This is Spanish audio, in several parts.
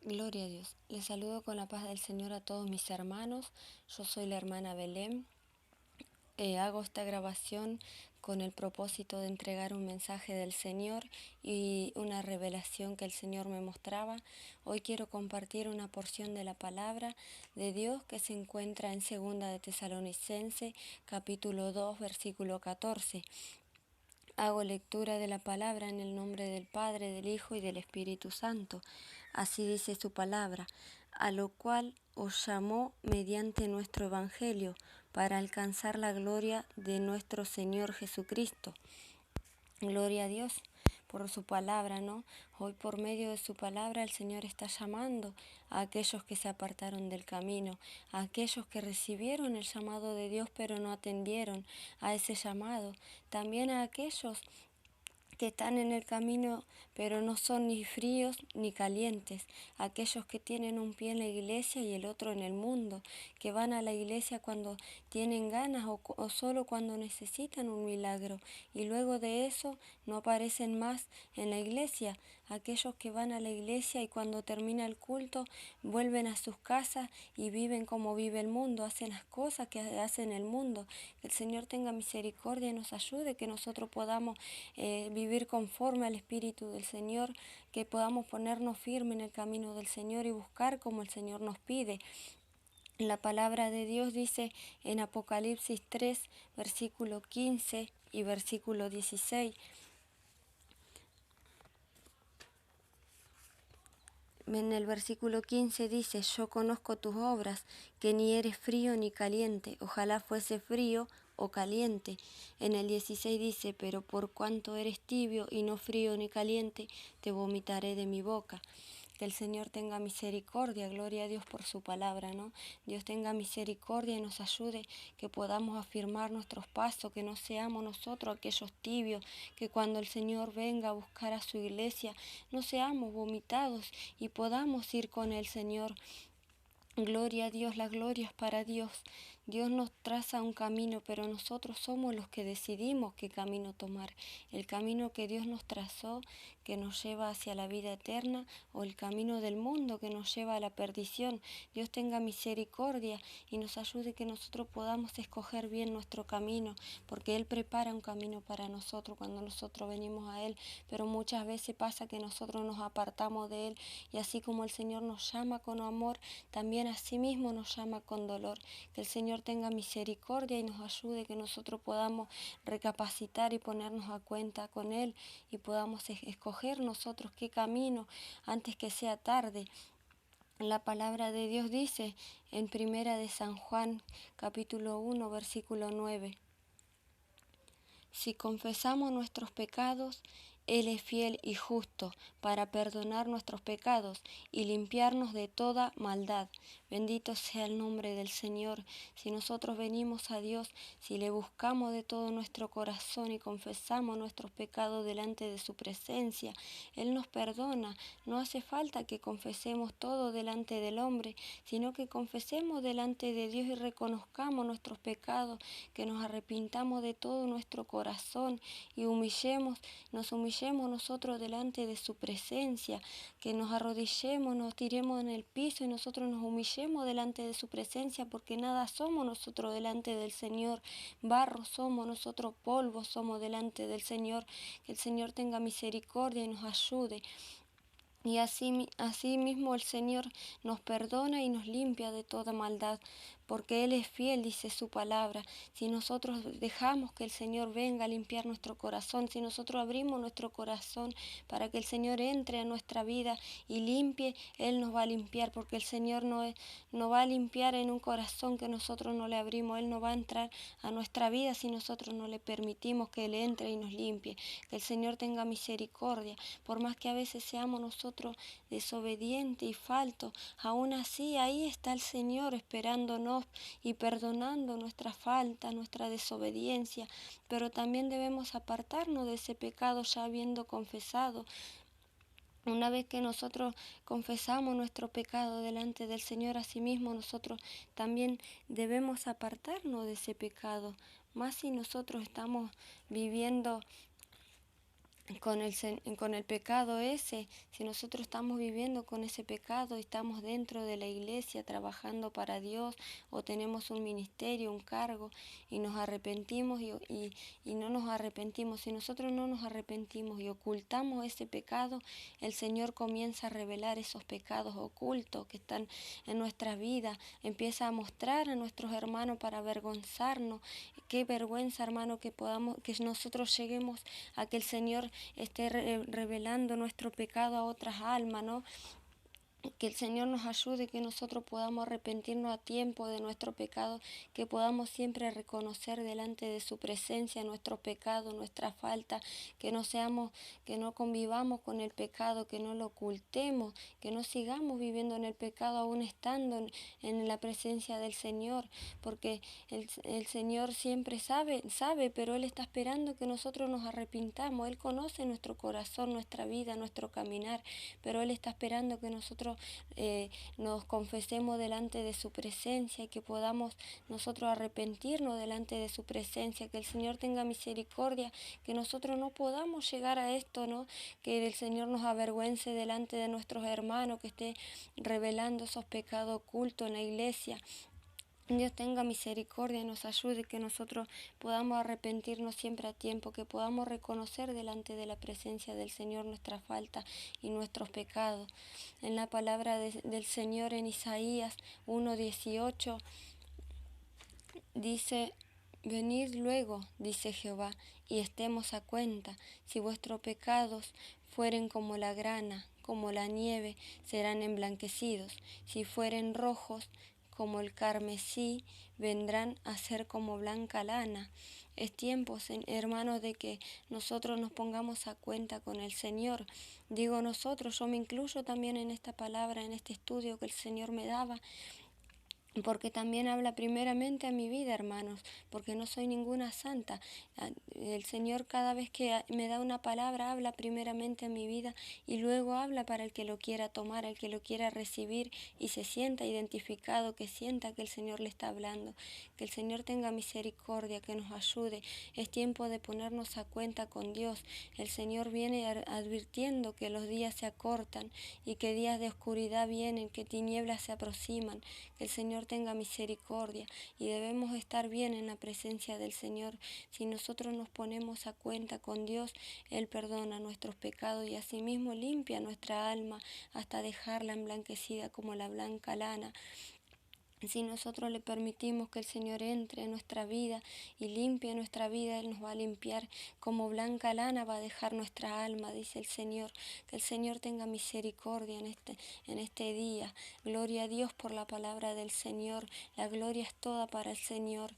Gloria a Dios. Les saludo con la paz del Señor a todos mis hermanos. Yo soy la hermana Belén. Hago esta grabación con el propósito de entregar un mensaje del Señor y una revelación que el Señor me mostraba. Hoy quiero compartir una porción de la palabra de Dios que se encuentra en 2 de Tesalonicenses, capítulo 2, versículo 14. Hago lectura de la palabra en el nombre del Padre, del Hijo y del Espíritu Santo. Así dice su palabra, a lo cual os llamó mediante nuestro Evangelio, para alcanzar la gloria de nuestro Señor Jesucristo. Gloria a Dios por su palabra, ¿no? Hoy por medio de su palabra el Señor está llamando a aquellos que se apartaron del camino, a aquellos que recibieron el llamado de Dios pero no atendieron a ese llamado, también a aquellos que están en el camino pero no son ni fríos ni calientes, aquellos que tienen un pie en la iglesia y el otro en el mundo, que van a la iglesia cuando tienen ganas o solo cuando necesitan un milagro y luego de eso no aparecen más en la iglesia, aquellos que van a la iglesia y cuando termina el culto vuelven a sus casas y viven como vive el mundo, hacen las cosas que hace el mundo. Que el Señor tenga misericordia y nos ayude, que nosotros podamos vivir conforme al Espíritu del Señor, que podamos ponernos firmes en el camino del Señor y buscar como el Señor nos pide. La palabra de Dios dice en Apocalipsis 3, versículo 15 y versículo 16. En el versículo 15 dice, yo conozco tus obras, que ni eres frío ni caliente, ojalá fuese frío o caliente. En el 16 dice, pero por cuanto eres tibio y no frío ni caliente, te vomitaré de mi boca. Que el Señor tenga misericordia, gloria a Dios por su palabra, ¿no? Dios tenga misericordia y nos ayude, que podamos afirmar nuestros pasos, que no seamos nosotros aquellos tibios, que cuando el Señor venga a buscar a su iglesia, no seamos vomitados y podamos ir con el Señor. Gloria a Dios, la gloria es para Dios. Dios nos traza un camino, pero nosotros somos los que decidimos qué camino tomar. El camino que Dios nos trazó, que nos lleva hacia la vida eterna, o el camino del mundo que nos lleva a la perdición. Dios tenga misericordia y nos ayude, que nosotros podamos escoger bien nuestro camino, porque Él prepara un camino para nosotros cuando nosotros venimos a Él, pero muchas veces pasa que nosotros nos apartamos de Él, y así como el Señor nos llama con amor, también así mismo nos llama con dolor. Que el Señor tenga misericordia y nos ayude, que nosotros podamos recapacitar y ponernos a cuenta con Él y podamos escoger nosotros qué camino antes que sea tarde. La palabra de Dios dice en Primera de San Juan, capítulo 1, versículo 9. Si confesamos nuestros pecados, Él es fiel y justo para perdonar nuestros pecados y limpiarnos de toda maldad. Bendito sea el nombre del Señor. Si nosotros venimos a Dios, si le buscamos de todo nuestro corazón y confesamos nuestros pecados delante de su presencia, Él nos perdona. No hace falta que confesemos todo delante del hombre, sino que confesemos delante de Dios y reconozcamos nuestros pecados, que nos arrepintamos de todo nuestro corazón y nos humillemos nosotros delante de su presencia, que nos arrodillemos, nos tiremos en el piso y nosotros nos humillemos delante de su presencia, porque nada somos nosotros delante del Señor, barro somos nosotros, polvo somos delante del Señor. Que el Señor tenga misericordia y nos ayude. Y así mismo el Señor nos perdona y nos limpia de toda maldad, porque Él es fiel, dice su palabra. Si nosotros dejamos que el Señor venga a limpiar nuestro corazón, si nosotros abrimos nuestro corazón para que el Señor entre a nuestra vida y limpie, Él nos va a limpiar, porque el Señor no va a limpiar en un corazón que nosotros no le abrimos. Él no va a entrar a nuestra vida si nosotros no le permitimos que Él entre y nos limpie. Que el Señor tenga misericordia, por más que a veces seamos nosotros desobedientes y faltos, aún así ahí está el Señor esperándonos y perdonando nuestra falta, nuestra desobediencia, pero también debemos apartarnos de ese pecado ya habiendo confesado. Una vez que nosotros confesamos nuestro pecado delante del Señor, asimismo nosotros también debemos apartarnos de ese pecado, más si nosotros estamos viviendo con el pecado ese, si nosotros estamos viviendo con ese pecado y estamos dentro de la iglesia trabajando para Dios o tenemos un ministerio, un cargo y nos arrepentimos y no nos arrepentimos, si nosotros no nos arrepentimos y ocultamos ese pecado, el Señor comienza a revelar esos pecados ocultos que están en nuestra vida, empieza a mostrar a nuestros hermanos para avergonzarnos. Qué vergüenza, hermano, que nosotros lleguemos a que el Señor esté revelando nuestro pecado a otras almas, ¿no? Que el Señor nos ayude, que nosotros podamos arrepentirnos a tiempo de nuestro pecado, que podamos siempre reconocer delante de su presencia nuestros pecados, nuestra falta, que no convivamos con el pecado, que no lo ocultemos, que no sigamos viviendo en el pecado aún estando en la presencia del Señor, porque el Señor siempre sabe, pero Él está esperando que nosotros nos arrepintamos. Él conoce nuestro corazón, nuestra vida, nuestro caminar, pero Él está esperando que nosotros nos confesemos delante de su presencia y que podamos nosotros arrepentirnos delante de su presencia, que el Señor tenga misericordia, que nosotros no podamos llegar a esto, ¿no? Que el Señor nos avergüence delante de nuestros hermanos, que esté revelando esos pecados ocultos en la iglesia. Dios tenga misericordia y nos ayude, que nosotros podamos arrepentirnos siempre a tiempo, que podamos reconocer delante de la presencia del Señor nuestra falta y nuestros pecados. En la palabra del Señor en Isaías 1:18 dice: venid luego, dice Jehová, y estemos a cuenta. Si vuestros pecados fueren como la grana, como la nieve, serán emblanquecidos. Si fueren rojos como el carmesí, vendrán a ser como blanca lana. Es tiempo, hermanos, de que nosotros nos pongamos a cuenta con el Señor. Digo nosotros, yo me incluyo también en esta palabra, en este estudio que el Señor me daba, porque también habla primeramente a mi vida, hermanos, porque no soy ninguna santa. El Señor, cada vez que me da una palabra, habla primeramente a mi vida y luego habla para el que lo quiera tomar, el que lo quiera recibir y se sienta identificado, que sienta que el Señor le está hablando. Que el Señor tenga misericordia, que nos ayude. Es tiempo de ponernos a cuenta con Dios. El Señor viene advirtiendo que los días se acortan y que días de oscuridad vienen, que tinieblas se aproximan. Que el Señor tenga misericordia y debemos estar bien en la presencia del Señor. Si nosotros nos ponemos a cuenta con Dios, Él perdona nuestros pecados y asimismo limpia nuestra alma hasta dejarla emblanquecida como la blanca lana. Si nosotros le permitimos que el Señor entre en nuestra vida y limpie nuestra vida, Él nos va a limpiar como blanca lana, va a dejar nuestra alma, dice el Señor. Que el Señor tenga misericordia en este día. Gloria a Dios por la palabra del Señor. La gloria es toda para el Señor.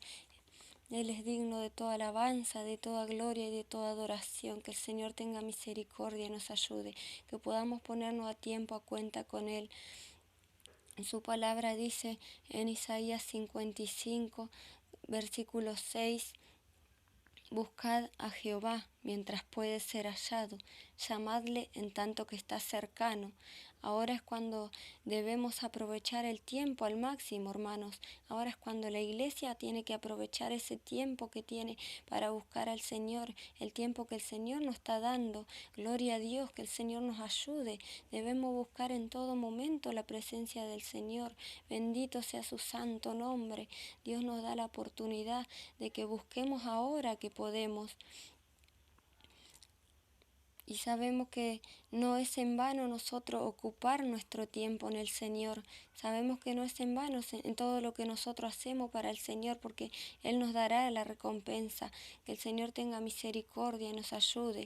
Él es digno de toda alabanza, de toda gloria y de toda adoración. Que el Señor tenga misericordia y nos ayude. Que podamos ponernos a tiempo a cuenta con Él. Su palabra dice en Isaías 55, versículo 6, buscad a Jehová mientras puede ser hallado, llamadle en tanto que está cercano. Ahora es cuando debemos aprovechar el tiempo al máximo, hermanos. Ahora es cuando la iglesia tiene que aprovechar ese tiempo que tiene para buscar al Señor, el tiempo que el Señor nos está dando. Gloria a Dios, que el Señor nos ayude. Debemos buscar en todo momento la presencia del Señor. Bendito sea su santo nombre. Dios nos da la oportunidad de que busquemos ahora que podemos. Y sabemos que no es en vano nosotros ocupar nuestro tiempo en el Señor. Sabemos que no es en vano en todo lo que nosotros hacemos para el Señor, porque Él nos dará la recompensa. Que el Señor tenga misericordia y nos ayude,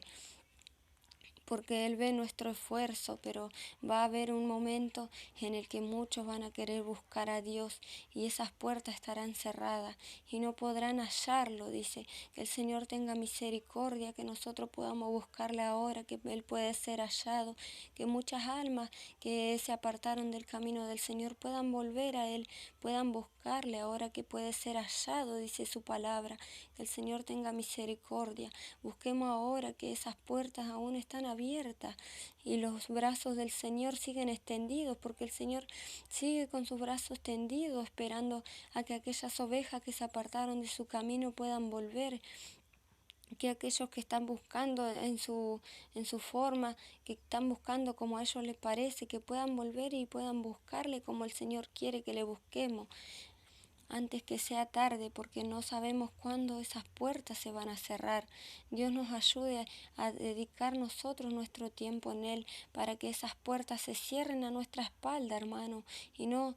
porque Él ve nuestro esfuerzo, pero va a haber un momento en el que muchos van a querer buscar a Dios y esas puertas estarán cerradas y no podrán hallarlo. Dice que el Señor tenga misericordia, que nosotros podamos buscarle ahora, que Él puede ser hallado, que muchas almas que se apartaron del camino del Señor puedan volver a Él, puedan buscarle ahora que puede ser hallado, dice su palabra. Que el Señor tenga misericordia. Busquemos ahora que esas puertas aún están abiertas y los brazos del Señor siguen extendidos, porque el Señor sigue con sus brazos extendidos esperando a que aquellas ovejas que se apartaron de su camino puedan volver. que aquellos que están buscando en su forma, que están buscando como a ellos les parece, que puedan volver y puedan buscarle como el Señor quiere que le busquemos, antes que sea tarde, porque no sabemos cuándo esas puertas se van a cerrar. Dios nos ayude a dedicar nosotros nuestro tiempo en Él, para que esas puertas se cierren a nuestra espalda, hermano, y no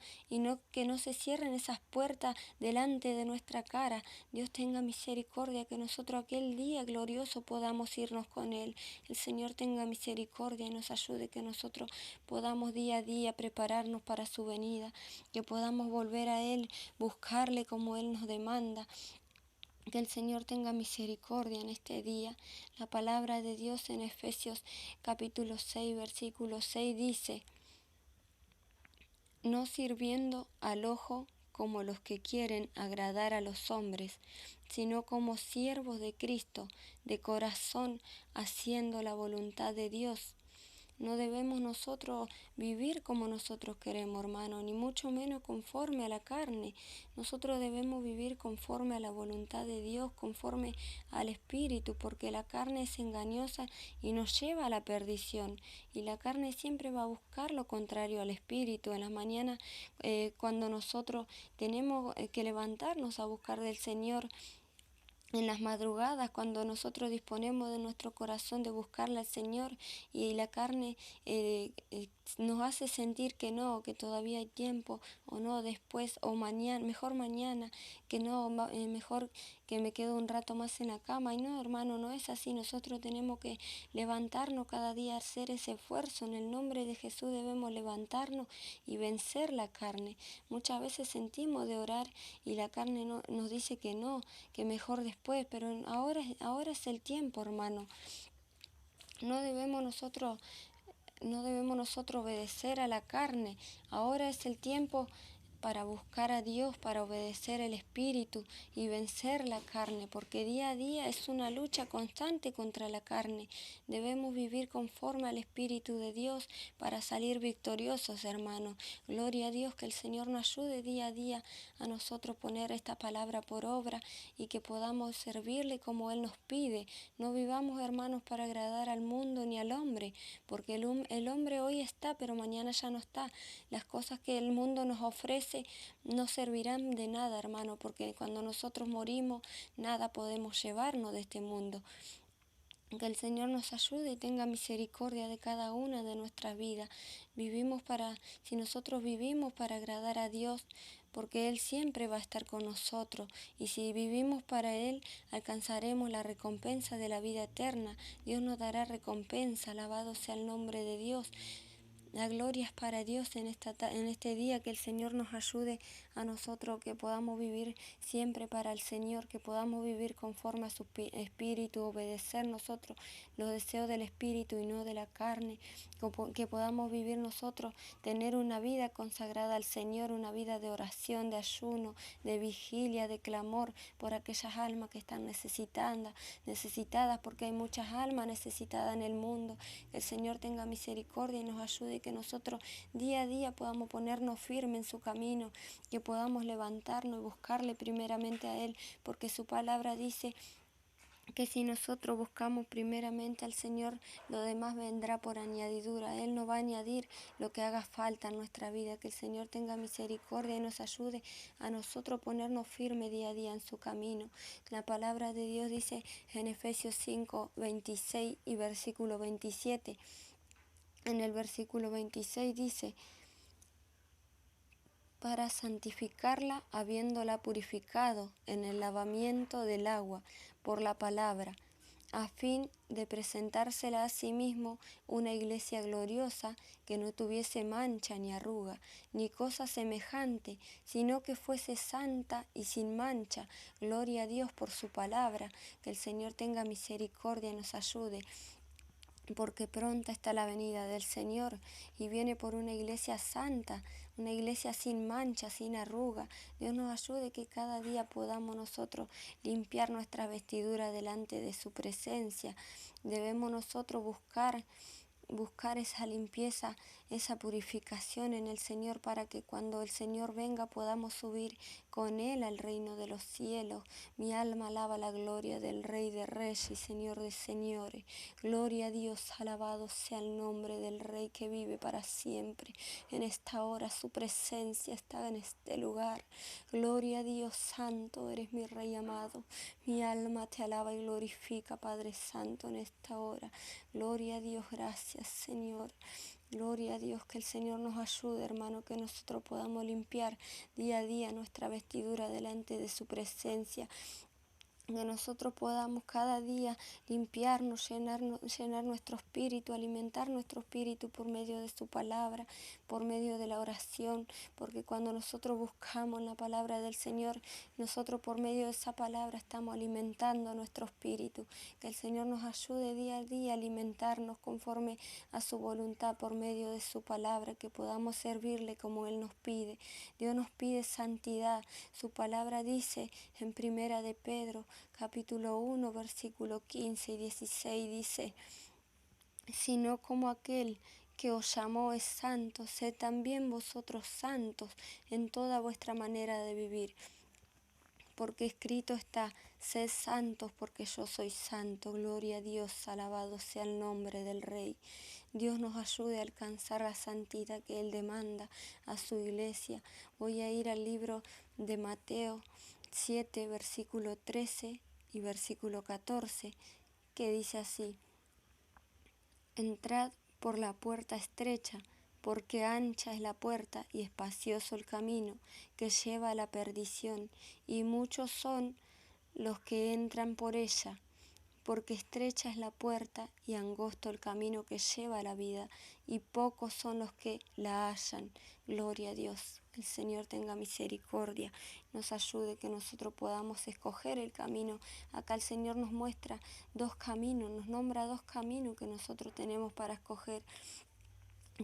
que no se cierren esas puertas delante de nuestra cara. Dios tenga misericordia, que nosotros aquel día glorioso podamos irnos con Él. El Señor tenga misericordia y nos ayude, que nosotros podamos día a día prepararnos para su venida, que podamos volver a Él, buscarle como Él nos demanda. Que el Señor tenga misericordia en este día. La palabra de Dios en Efesios capítulo 6, versículo 6 dice: no sirviendo al ojo como los que quieren agradar a los hombres, sino como siervos de Cristo, de corazón, haciendo la voluntad de Dios. No debemos nosotros vivir como nosotros queremos, hermano, ni mucho menos conforme a la carne. Nosotros debemos vivir conforme a la voluntad de Dios, conforme al Espíritu, porque la carne es engañosa y nos lleva a la perdición. Y la carne siempre va a buscar lo contrario al Espíritu. En las mañanas, cuando nosotros tenemos que levantarnos a buscar del Señor, en las madrugadas, cuando nosotros disponemos de nuestro corazón de buscarle al Señor, y la carne nos hace sentir que no, que todavía hay tiempo, o no, después, o mañana, mejor mañana, que no, mejor que me quedo un rato más en la cama. Y no, hermano, no es así. Nosotros tenemos que levantarnos cada día, hacer ese esfuerzo. En el nombre de Jesús debemos levantarnos y vencer la carne. Muchas veces sentimos de orar y la carne no, nos dice que no, que mejor después, pero ahora es el tiempo, hermano. No debemos nosotros no debemos nosotros obedecer a la carne. Ahora es el tiempo para buscar a Dios, para obedecer el Espíritu y vencer la carne, porque día a día es una lucha constante contra la carne. Debemos vivir conforme al Espíritu de Dios para salir victoriosos, hermanos. Gloria a Dios, que el Señor nos ayude día a día a nosotros poner esta palabra por obra, y que podamos servirle como Él nos pide. No vivamos, hermanos, para agradar al mundo ni al hombre, porque el hombre hoy está, pero mañana ya no está. Las cosas que el mundo nos ofrece no servirán de nada, hermano, porque cuando nosotros morimos, nada podemos llevarnos de este mundo. Que el Señor nos ayude y tenga misericordia de cada una de nuestras vidas. Si nosotros vivimos para agradar a Dios, porque Él siempre va a estar con nosotros, y si vivimos para Él, alcanzaremos la recompensa de la vida eterna. Dios nos dará recompensa, alabado sea el nombre de Dios. La gloria es para Dios en este día, que el Señor nos ayude a nosotros, que podamos vivir siempre para el Señor, que podamos vivir conforme a su Espíritu, obedecer nosotros los deseos del Espíritu y no de la carne, que podamos vivir nosotros, tener una vida consagrada al Señor, una vida de oración, de ayuno, de vigilia, de clamor por aquellas almas que están necesitadas, porque hay muchas almas necesitadas en el mundo. Que el Señor tenga misericordia y nos ayude, y que nosotros día a día podamos ponernos firmes en su camino, que podamos levantarnos y buscarle primeramente a Él, porque su palabra dice que si nosotros buscamos primeramente al Señor, lo demás vendrá por añadidura. Él nos va a añadir lo que haga falta en nuestra vida. Que el Señor tenga misericordia y nos ayude a nosotros ponernos firmes día a día en su camino. La palabra de Dios dice en Efesios 5, 26 y versículo 27. En el versículo 26 dice: para santificarla, habiéndola purificado en el lavamiento del agua por la palabra, a fin de presentársela a sí mismo una iglesia gloriosa, que no tuviese mancha ni arruga, ni cosa semejante, sino que fuese santa y sin mancha. Gloria a Dios por su palabra. Que el Señor tenga misericordia y nos ayude, porque pronta está la venida del Señor, y viene por una iglesia santa, una iglesia sin mancha, sin arruga. Dios nos ayude, que cada día podamos nosotros limpiar nuestra vestidura delante de su presencia. Debemos nosotros buscar esa limpieza esa purificación en el Señor para que cuando el Señor venga podamos subir con Él al reino de los cielos. Mi alma alaba la gloria del Rey de Reyes y Señor de Señores. Gloria a Dios, alabado sea el nombre del Rey que vive para siempre. En esta hora su presencia está en este lugar. Gloria a Dios, santo eres mi Rey amado. Mi alma te alaba y glorifica, Padre Santo, en esta hora. Gloria a Dios, gracias, Señor. Gloria a Dios, que el Señor nos ayude, hermano, que nosotros podamos limpiar día a día nuestra vestidura delante de su presencia. Que nosotros podamos cada día limpiarnos, llenar nuestro espíritu, alimentar nuestro espíritu por medio de su palabra, por medio de la oración, porque cuando nosotros buscamos la palabra del Señor, nosotros por medio de esa palabra estamos alimentando nuestro espíritu. Que el Señor nos ayude día a día a alimentarnos conforme a su voluntad por medio de su palabra, que podamos servirle como Él nos pide. Dios nos pide santidad. Su palabra dice en Primera de Pedro, capítulo 1, versículo 15 y 16, dice: sino como aquel que os llamó es santo, sed también vosotros santos en toda vuestra manera de vivir. Porque escrito está: sed santos porque yo soy santo. Gloria a Dios, alabado sea el nombre del Rey. Dios nos ayude a alcanzar la santidad que Él demanda a su iglesia. Voy a ir al libro de Mateo 7, versículo 13 y versículo 14, que dice así: entrad por la puerta estrecha, porque ancha es la puerta y espacioso el camino que lleva a la perdición, y muchos son los que entran por ella, porque estrecha es la puerta y angosto el camino que lleva a la vida, y pocos son los que la hallan. Gloria a Dios. El Señor tenga misericordia, nos ayude que nosotros podamos escoger el camino. Acá el Señor nos muestra dos caminos, nos nombra dos caminos que nosotros tenemos para escoger.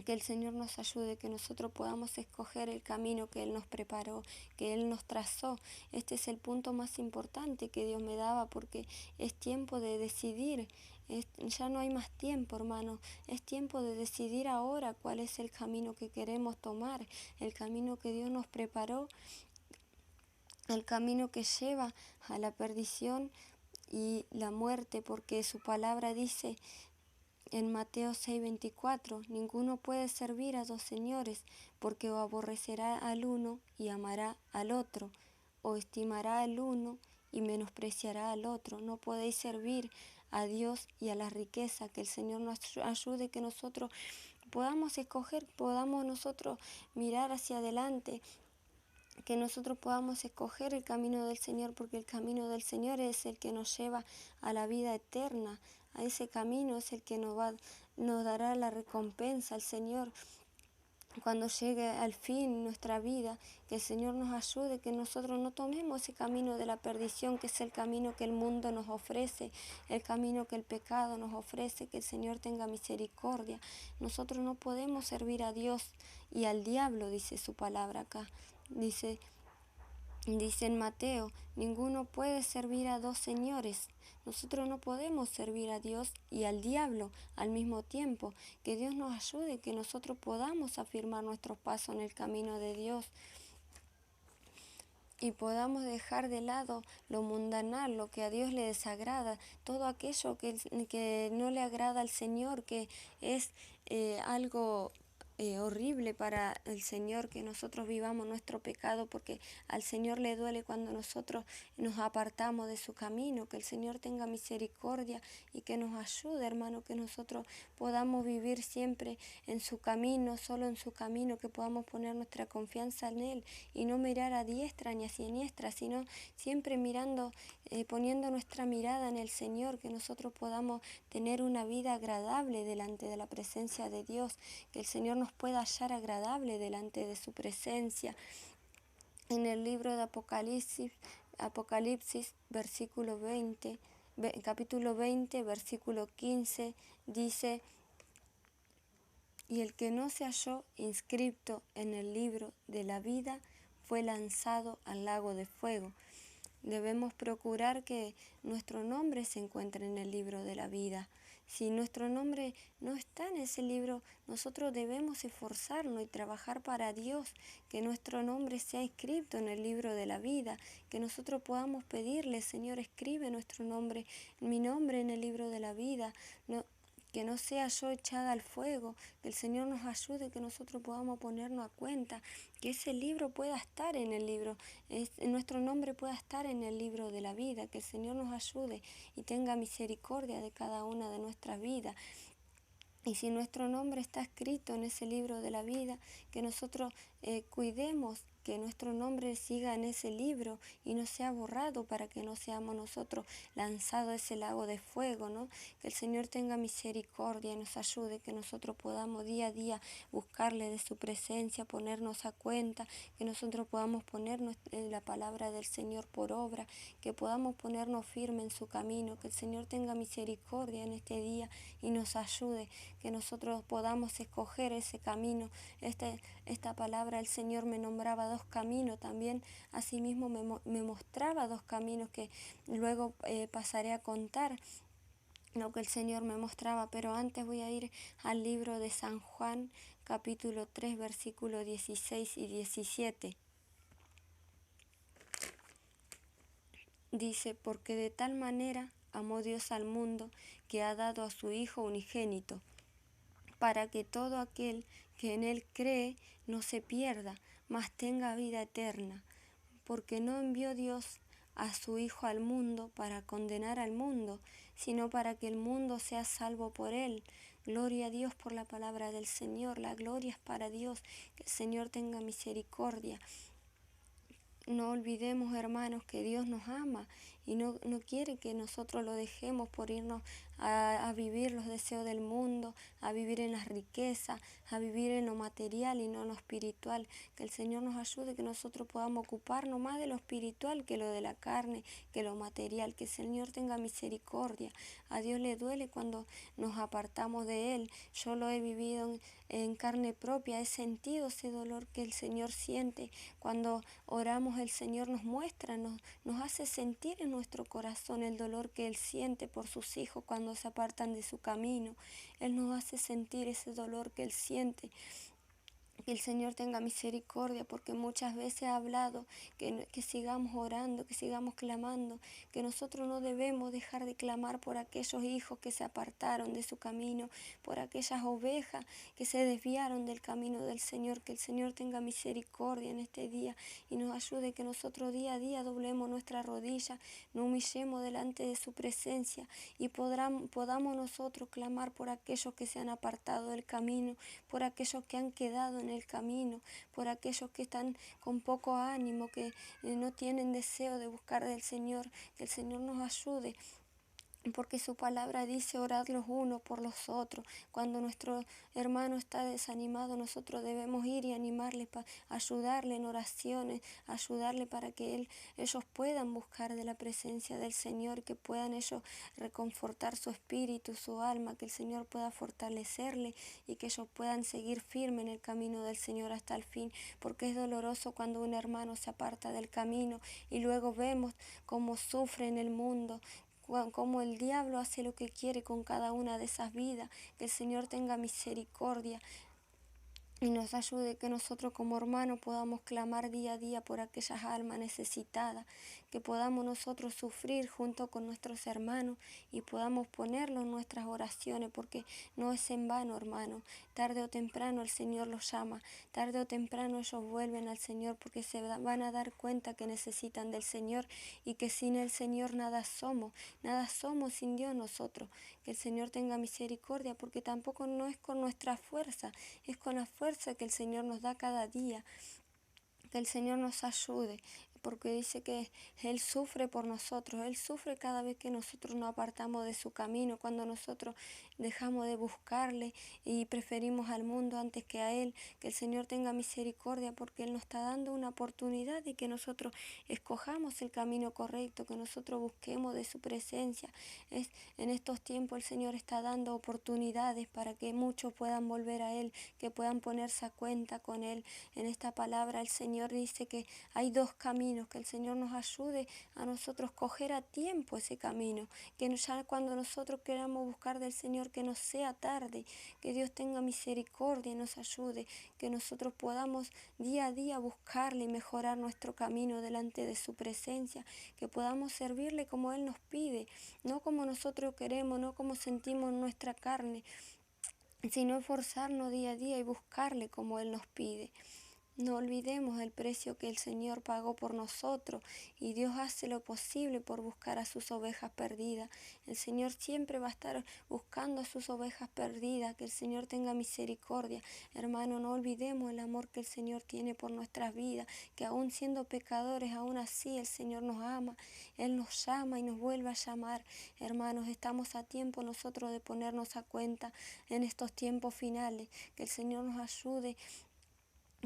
Que el Señor nos ayude, que nosotros podamos escoger el camino que Él nos preparó, que Él nos trazó. Este es el punto más importante que Dios me daba, porque es tiempo de decidir. Ya no hay más tiempo, hermano. Es tiempo de decidir ahora cuál es el camino que queremos tomar, el camino que Dios nos preparó, el camino que lleva a la perdición y la muerte, porque su palabra dice en Mateo 6:24: ninguno puede servir a dos señores, porque o aborrecerá al uno y amará al otro, o estimará al uno y menospreciará al otro. No podéis servir a Dios y a la riqueza. Que el Señor nos ayude, que nosotros podamos escoger, podamos nosotros mirar hacia adelante, que nosotros podamos escoger el camino del Señor, porque el camino del Señor es el que nos lleva a la vida eterna. A ese camino es el que nos dará la recompensa. El Señor, cuando llegue al fin nuestra vida, que el Señor nos ayude, que nosotros no tomemos ese camino de la perdición, que es el camino que el mundo nos ofrece, el camino que el pecado nos ofrece. Que el Señor tenga misericordia. Nosotros no podemos servir a Dios y al diablo, dice su palabra acá. Dice en Mateo: ninguno puede servir a dos señores. Nosotros no podemos servir a Dios y al diablo al mismo tiempo. Que Dios nos ayude, que nosotros podamos afirmar nuestros pasos en el camino de Dios y podamos dejar de lado lo mundanal, lo que a Dios le desagrada, todo aquello que no le agrada al Señor, que es algo horrible para el Señor, que nosotros vivamos nuestro pecado, porque al Señor le duele cuando nosotros nos apartamos de su camino. Que el Señor tenga misericordia y que nos ayude, hermano, que nosotros podamos vivir siempre en su camino, solo en su camino, que podamos poner nuestra confianza en Él y no mirar a diestra ni a siniestra, sino siempre mirando, poniendo nuestra mirada en el Señor, que nosotros podamos tener una vida agradable delante de la presencia de Dios, que el Señor nos pueda hallar agradable delante de su presencia. En el libro de Apocalipsis versículo 20, capítulo 20, versículo 15, dice: y el que no se halló inscripto en el libro de la vida fue lanzado al lago de fuego. Debemos procurar que nuestro nombre se encuentre en el libro de la vida. Si nuestro nombre no está en ese libro, nosotros debemos esforzarnos y trabajar para Dios, que nuestro nombre sea escrito en el libro de la vida, que nosotros podamos pedirle, Señor, escribe nuestro nombre, mi nombre en el libro de la vida, no, que no sea yo echada al fuego, que el Señor nos ayude, que nosotros podamos ponernos a cuenta, que ese libro pueda estar en el libro, nuestro nombre pueda estar en el libro de la vida, que el Señor nos ayude y tenga misericordia de cada una de nuestras vidas. Y si nuestro nombre está escrito en ese libro de la vida, que nosotros cuidemos que nuestro nombre siga en ese libro y no sea borrado para que no seamos nosotros lanzados a ese lago de fuego, ¿no? Que el Señor tenga misericordia y nos ayude, que nosotros podamos día a día buscarle de su presencia, ponernos a cuenta, que nosotros podamos ponernos en la palabra del Señor por obra, que podamos ponernos firmes en su camino, que el Señor tenga misericordia en este día y nos ayude, que nosotros podamos escoger ese camino. Esta palabra el Señor me nombraba dos caminos también, asimismo me mostraba dos caminos que luego pasaré a contar lo que el Señor me mostraba, pero antes voy a ir al libro de San Juan, capítulo 3, versículos 16 y 17. Dice, porque de tal manera amó Dios al mundo que ha dado a su Hijo unigénito, para que todo aquel que en él cree no se pierda, mas tenga vida eterna. Porque no envió Dios a su Hijo al mundo para condenar al mundo, sino para que el mundo sea salvo por él. Gloria a Dios por la palabra del Señor, la gloria es para Dios, que el Señor tenga misericordia. No olvidemos, hermanos, que Dios nos ama y no quiere que nosotros lo dejemos por irnos a vivir los deseos del mundo, a vivir en las riquezas, a vivir en lo material y no en lo espiritual. Que el Señor nos ayude, que nosotros podamos ocuparnos más de lo espiritual que lo de la carne, que lo material. Que el Señor tenga misericordia. A Dios le duele cuando nos apartamos de Él. Yo lo he vivido en carne propia, he sentido ese dolor que el Señor siente. Cuando oramos, el Señor nos muestra, nos hace sentir en nuestro corazón el dolor que Él siente por sus hijos cuando se apartan de su camino. Él nos hace sentir ese dolor que Él siente. Que el Señor tenga misericordia, porque muchas veces ha hablado que sigamos orando, que sigamos clamando, que nosotros no debemos dejar de clamar por aquellos hijos que se apartaron de su camino, por aquellas ovejas que se desviaron del camino del Señor. Que el Señor tenga misericordia en este día y nos ayude, que nosotros día a día doblemos nuestra rodilla, nos humillemos delante de su presencia y podamos nosotros clamar por aquellos que se han apartado del camino, por aquellos que han quedado en el camino, por aquellos que están con poco ánimo, que no tienen deseo de buscar del Señor. Que el Señor nos ayude, porque su palabra dice, orad los unos por los otros. Cuando nuestro hermano está desanimado, nosotros debemos ir y animarle, ayudarle en oraciones, ayudarle para que ellos puedan buscar de la presencia del Señor, que puedan ellos reconfortar su espíritu, su alma, que el Señor pueda fortalecerle y que ellos puedan seguir firme en el camino del Señor hasta el fin, porque es doloroso cuando un hermano se aparta del camino y luego vemos cómo sufre en el mundo, como el diablo hace lo que quiere con cada una de esas vidas. Que el Señor tenga misericordia y nos ayude, que nosotros como hermanos podamos clamar día a día por aquellas almas necesitadas, que podamos nosotros sufrir junto con nuestros hermanos y podamos ponerlo en nuestras oraciones, porque no es en vano, hermano. Tarde o temprano el Señor los llama, tarde o temprano ellos vuelven al Señor, porque se van a dar cuenta que necesitan del Señor y que sin el Señor nada somos sin Dios nosotros. Que el Señor tenga misericordia, porque tampoco no es con nuestra fuerza, es con la fuerza que el Señor nos da cada día. Que el Señor nos ayude, porque dice que Él sufre por nosotros, Él sufre cada vez que nosotros nos apartamos de su camino, cuando nosotros dejamos de buscarle y preferimos al mundo antes que a Él. Que el Señor tenga misericordia, porque Él nos está dando una oportunidad y que nosotros escojamos el camino correcto, que nosotros busquemos de su presencia. En estos tiempos el Señor está dando oportunidades para que muchos puedan volver a Él, que puedan ponerse a cuenta con Él. En esta palabra el Señor dice que hay dos caminos caminos, que el Señor nos ayude a nosotros coger a tiempo ese camino, que ya cuando nosotros queramos buscar del Señor que no sea tarde, que Dios tenga misericordia y nos ayude, que nosotros podamos día a día buscarle y mejorar nuestro camino delante de su presencia, que podamos servirle como Él nos pide, no como nosotros queremos, no como sentimos nuestra carne, sino esforzarnos día a día y buscarle como Él nos pide. No olvidemos el precio que el Señor pagó por nosotros y Dios hace lo posible por buscar a sus ovejas perdidas. El Señor siempre va a estar buscando a sus ovejas perdidas, que el Señor tenga misericordia. Hermano, no olvidemos el amor que el Señor tiene por nuestras vidas, que aún siendo pecadores, aún así el Señor nos ama, Él nos llama y nos vuelve a llamar. Hermanos, estamos a tiempo nosotros de ponernos a cuenta en estos tiempos finales, que el Señor nos ayude,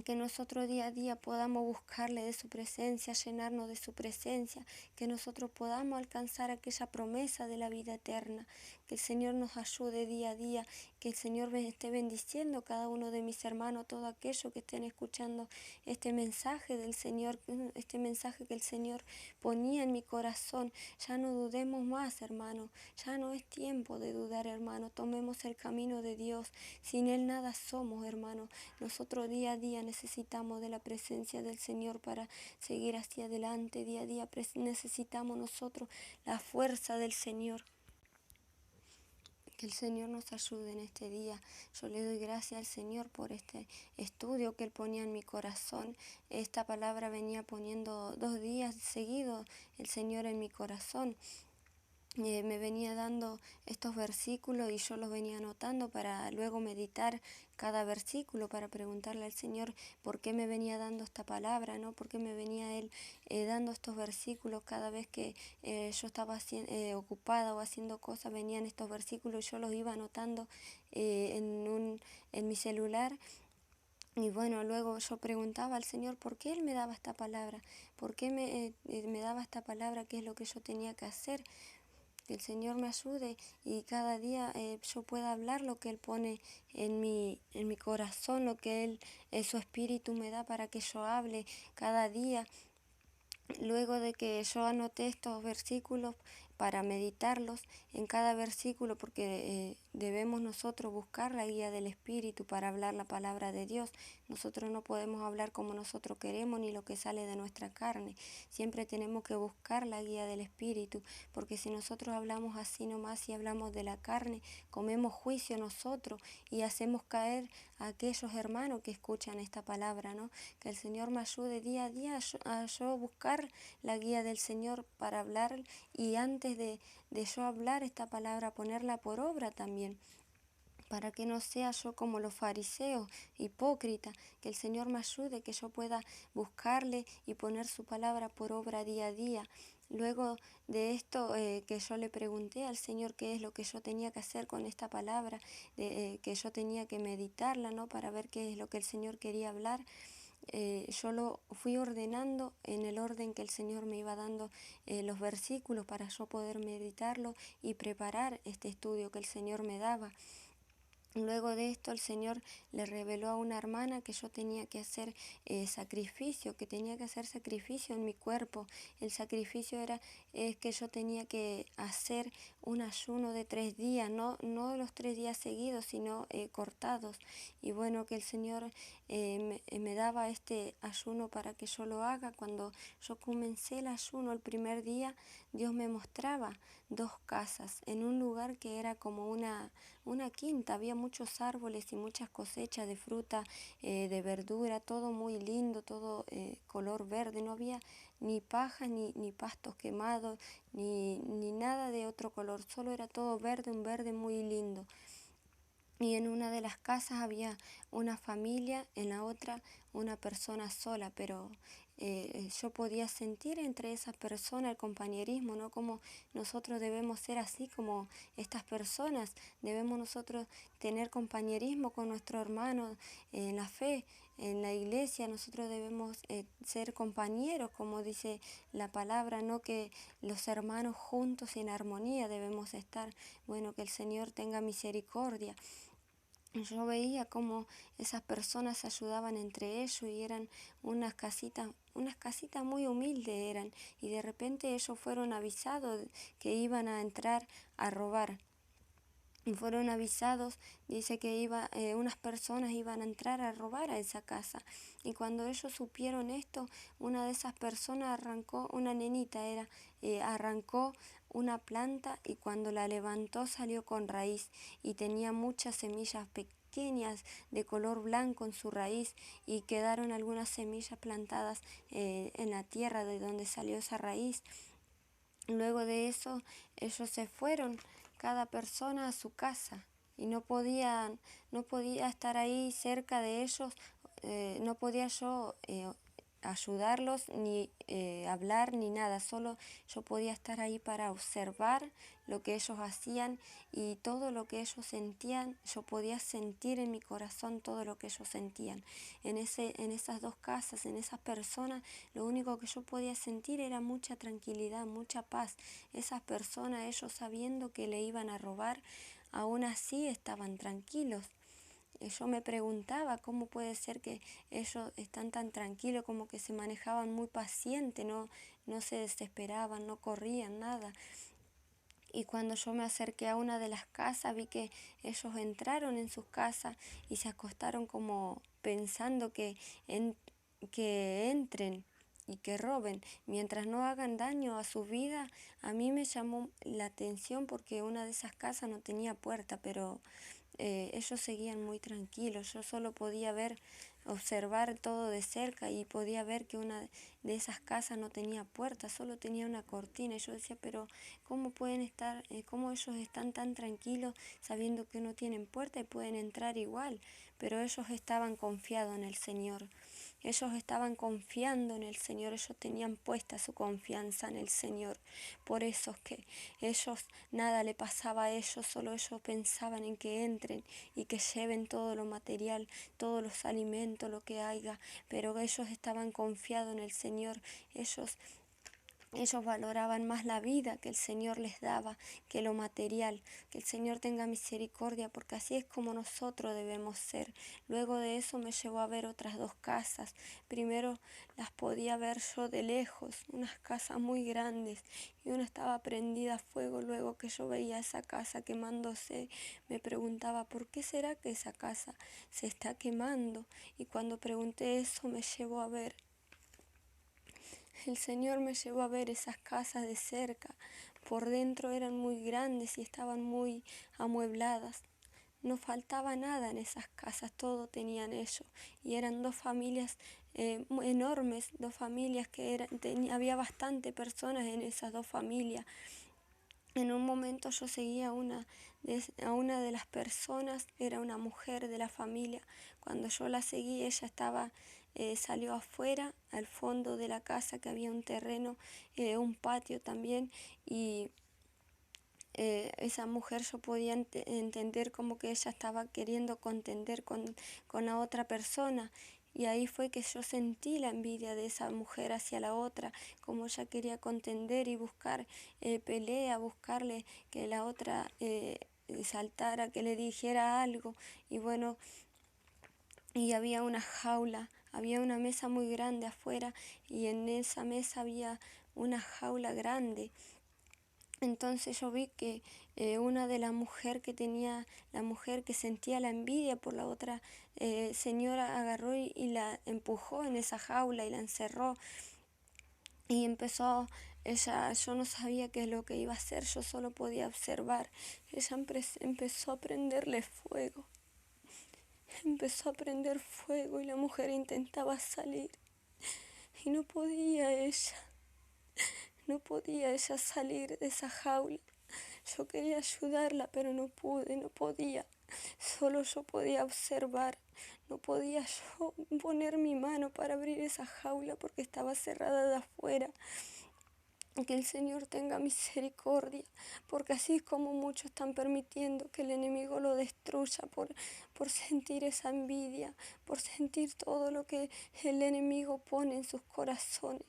que nosotros día a día podamos buscarle de su presencia, llenarnos de su presencia, que nosotros podamos alcanzar aquella promesa de la vida eterna, que el Señor nos ayude día a día, que el Señor esté bendiciendo a cada uno de mis hermanos, todo aquello que estén escuchando este mensaje del Señor, este mensaje que el Señor ponía en mi corazón. Ya no dudemos más, hermano, ya no es tiempo de dudar, hermano, tomemos el camino de Dios, sin Él nada somos, hermano. Nosotros día a día necesitamos de la presencia del Señor para seguir hacia adelante. Día a día necesitamos nosotros la fuerza del Señor. Que el Señor nos ayude en este día. Yo le doy gracias al Señor por este estudio que Él ponía en mi corazón. Esta palabra venía poniendo 2 días seguidos el Señor en mi corazón. Me venía dando estos versículos y yo los venía anotando para luego meditar cada versículo, para preguntarle al Señor por qué me venía dando esta palabra, ¿no? Por qué me venía Él dando estos versículos cada vez que yo estaba ocupada o haciendo cosas, venían estos versículos y yo los iba anotando en mi celular. Y bueno, luego yo preguntaba al Señor por qué Él me daba esta palabra, por qué me daba esta palabra, qué es lo que yo tenía que hacer. Que el Señor me ayude y cada día yo pueda hablar lo que Él pone en mi corazón, lo que Él, su espíritu me da para que yo hable cada día. Luego de que yo anoté estos versículos para meditarlos en cada versículo, porque debemos nosotros buscar la guía del Espíritu para hablar la palabra de Dios. Nosotros no podemos hablar como nosotros queremos ni lo que sale de nuestra carne. Siempre tenemos que buscar la guía del Espíritu, porque si nosotros hablamos así nomás y hablamos de la carne, comemos juicio nosotros y hacemos caer a aquellos hermanos que escuchan esta palabra, ¿no? Que el Señor me ayude día a día a yo buscar la guía del Señor para hablar y antes de yo hablar esta palabra, ponerla por obra también, para que no sea yo como los fariseos, hipócritas, que el Señor me ayude, que yo pueda buscarle y poner su palabra por obra día a día. Luego de esto que yo le pregunté al Señor qué es lo que yo tenía que hacer con esta palabra, que yo tenía que meditarla, ¿no? Para ver qué es lo que el Señor quería hablar. Yo lo fui ordenando en el orden que el Señor me iba dando los versículos para yo poder meditarlo y preparar este estudio que el Señor me daba. Luego de esto el Señor le reveló a una hermana que yo tenía que hacer sacrificio, que tenía que hacer sacrificio en mi cuerpo. El sacrificio es que yo tenía que hacer un ayuno de 3 días, no los 3 días seguidos, sino cortados. Y bueno, que el Señor me daba este ayuno para que yo lo haga. Cuando yo comencé el ayuno el primer día, Dios me mostraba 2 casas en un lugar que era como una quinta, había muchos árboles y muchas cosechas de fruta, de verdura, todo muy lindo, todo color verde, no había ni paja ni pastos quemados, ni nada de otro color, solo era todo verde, un verde muy lindo. Y en una de las casas había una familia, en la otra una persona sola, pero yo podía sentir entre esas personas el compañerismo, ¿no? Como nosotros debemos ser así como estas personas, debemos nosotros tener compañerismo con nuestro hermano en la fe, en la iglesia. Nosotros debemos ser compañeros, como dice la palabra, no que los hermanos juntos y en armonía debemos estar. Bueno, que el Señor tenga misericordia. yo veía cómo esas personas se ayudaban entre ellos y eran unas casitas muy humildes eran, y de repente ellos fueron avisados que iban a entrar a robar. Y fueron avisados, dice que unas personas iban a entrar a robar a esa casa. Y cuando ellos supieron esto, una de esas personas arrancó, una nenita era, arrancó una planta y cuando la levantó salió con raíz y tenía muchas semillas pequeñas de color blanco en su raíz y quedaron algunas semillas plantadas en la tierra de donde salió esa raíz. Luego de eso, ellos se fueron, cada persona a su casa, y no podía estar ahí cerca de ellos, no podía yo ayudarlos, ni hablar, ni nada, solo yo podía estar ahí para observar lo que ellos hacían y todo lo que ellos sentían, yo podía sentir en mi corazón todo lo que ellos sentían. En esas dos casas, en esas personas, lo único que yo podía sentir era mucha tranquilidad, mucha paz. Esas personas, ellos sabiendo que le iban a robar, aún así estaban tranquilos. Yo me preguntaba cómo puede ser que ellos están tan tranquilos, como que se manejaban muy paciente, no se desesperaban, no corrían, nada. Y cuando yo me acerqué a una de las casas, vi que ellos entraron en sus casas y se acostaron como pensando que entren y que roben, mientras no hagan daño a su vida. A mí me llamó la atención porque una de esas casas no tenía puerta, pero ellos seguían muy tranquilos. Yo solo podía observar todo de cerca y podía ver que una de esas casas no tenía puerta, solo tenía una cortina. Y yo decía, pero ¿cómo pueden estar, cómo ellos están tan tranquilos sabiendo que no tienen puerta y pueden entrar igual? Pero ellos estaban confiados en el Señor. Ellos estaban confiando en el Señor, ellos tenían puesta su confianza en el Señor. Por eso es que ellos, nada le pasaba a ellos, solo ellos pensaban en que entren y que lleven todo lo material, todos los alimentos, lo que haya. Pero ellos estaban confiados en el Señor, ellos valoraban más la vida que el Señor les daba que lo material. Que el Señor tenga misericordia, porque así es como nosotros debemos ser. Luego de eso me llevó a ver otras dos casas. Primero las podía ver yo de lejos, unas casas muy grandes, y una estaba prendida a fuego. Luego que yo veía esa casa quemándose, me preguntaba, ¿por qué será que esa casa se está quemando? Y cuando pregunté eso, me llevó a ver. El Señor me llevó a ver esas casas de cerca. Por dentro eran muy grandes y estaban muy amuebladas. No faltaba nada en esas casas, todo tenían ellos. Y eran dos familias enormes, dos familias que había bastante personas en esas dos familias. En un momento yo seguía a una de las personas, era una mujer de la familia. Cuando yo la seguí, ella salió afuera, al fondo de la casa, que había un terreno, un patio también, y esa mujer yo podía entender como que ella estaba queriendo contender con la otra persona. Y ahí fue que yo sentí la envidia de esa mujer hacia la otra, como ella quería contender y buscar pelea, buscarle que la otra saltara, que le dijera algo. Y bueno, y había una jaula, había una mesa muy grande afuera y en esa mesa había una jaula grande. Entonces yo vi que una de la mujer que sentía la envidia por la otra señora, agarró y la empujó en esa jaula y la encerró. Y yo no sabía qué es lo que iba a hacer, yo solo podía observar. Ella empezó a prenderle fuego, empezó a prender fuego y la mujer intentaba salir. Y no podía ella salir de esa jaula. Yo quería ayudarla, pero no pude, no podía. Solo yo podía observar. No podía yo poner mi mano para abrir esa jaula porque estaba cerrada de afuera. Que el Señor tenga misericordia, porque así es como muchos están permitiendo que el enemigo lo destruya por sentir esa envidia, por sentir todo lo que el enemigo pone en sus corazones.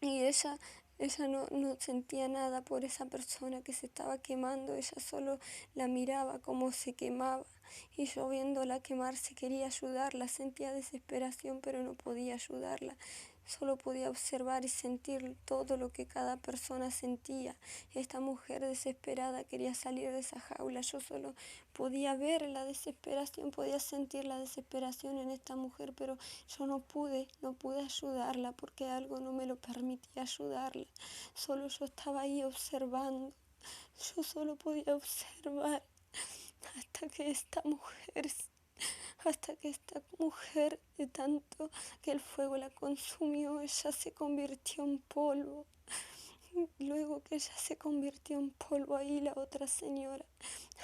Y ella Ella no sentía nada por esa persona que se estaba quemando, ella solo la miraba como se quemaba y yo viéndola quemarse quería ayudarla, sentía desesperación pero no podía ayudarla. Solo podía observar y sentir todo lo que cada persona sentía. Esta mujer desesperada quería salir de esa jaula. Yo solo podía ver la desesperación, podía sentir la desesperación en esta mujer, pero yo no pude ayudarla porque algo no me lo permitía ayudarla. Solo yo estaba ahí observando. Yo solo podía observar hasta que esta mujer, de tanto que el fuego la consumió, ella se convirtió en polvo. Luego que ella se convirtió en polvo, ahí la otra señora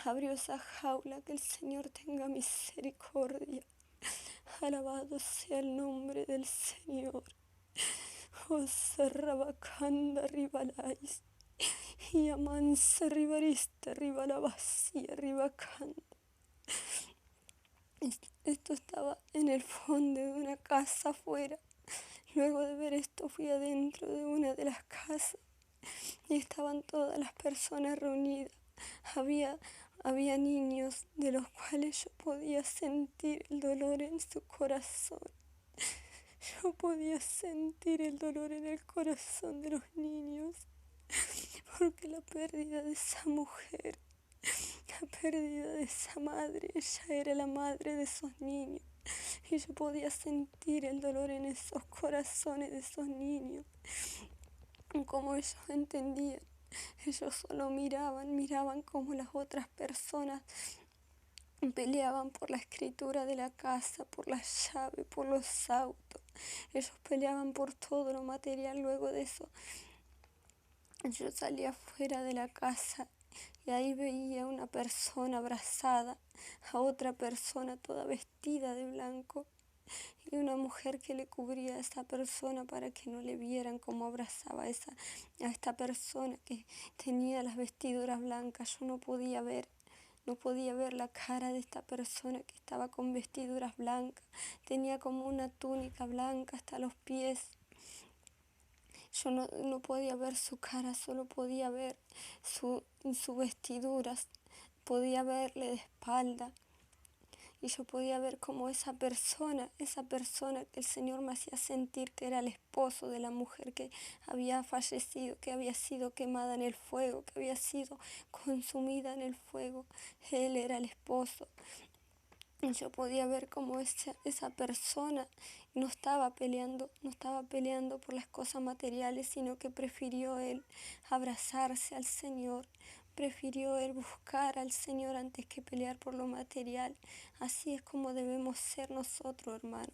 abrió esa jaula. Que el Señor tenga misericordia. Alabado sea el nombre del Señor. Oh, Sarrabacanda Ribalais. Y amansa ribarista ribalabasía ribacanda. Esto estaba en el fondo de una casa afuera. Luego de ver esto fui adentro de una de las casas y estaban todas las personas reunidas. Había niños de los cuales yo podía sentir el dolor en su corazón. Yo podía sentir el dolor en el corazón de los niños, porque la pérdida de esa mujer, la pérdida de esa madre, ella era la madre de esos niños. Y yo podía sentir el dolor en esos corazones de esos niños. Como ellos entendían, ellos solo miraban como las otras personas peleaban por la escritura de la casa, por la llave, por los autos. Ellos peleaban por todo lo material. Luego de eso, yo salía fuera de la casa y ahí veía a una persona abrazada a otra persona toda vestida de blanco y una mujer que le cubría a esa persona para que no le vieran cómo abrazaba a esta persona que tenía las vestiduras blancas. Yo no podía ver la cara de esta persona que estaba con vestiduras blancas. Tenía como una túnica blanca hasta los pies. Yo no podía ver su cara, solo podía ver sus vestiduras. Podía verle de espalda. Y yo podía ver cómo esa persona que el Señor me hacía sentir que era el esposo de la mujer que había fallecido, que había sido quemada en el fuego, que había sido consumida en el fuego. Él era el esposo. Y yo podía ver cómo esa persona no estaba peleando por las cosas materiales, sino que prefirió él abrazarse al Señor. Prefirió él buscar al Señor antes que pelear por lo material. Así es como debemos ser nosotros, hermanos.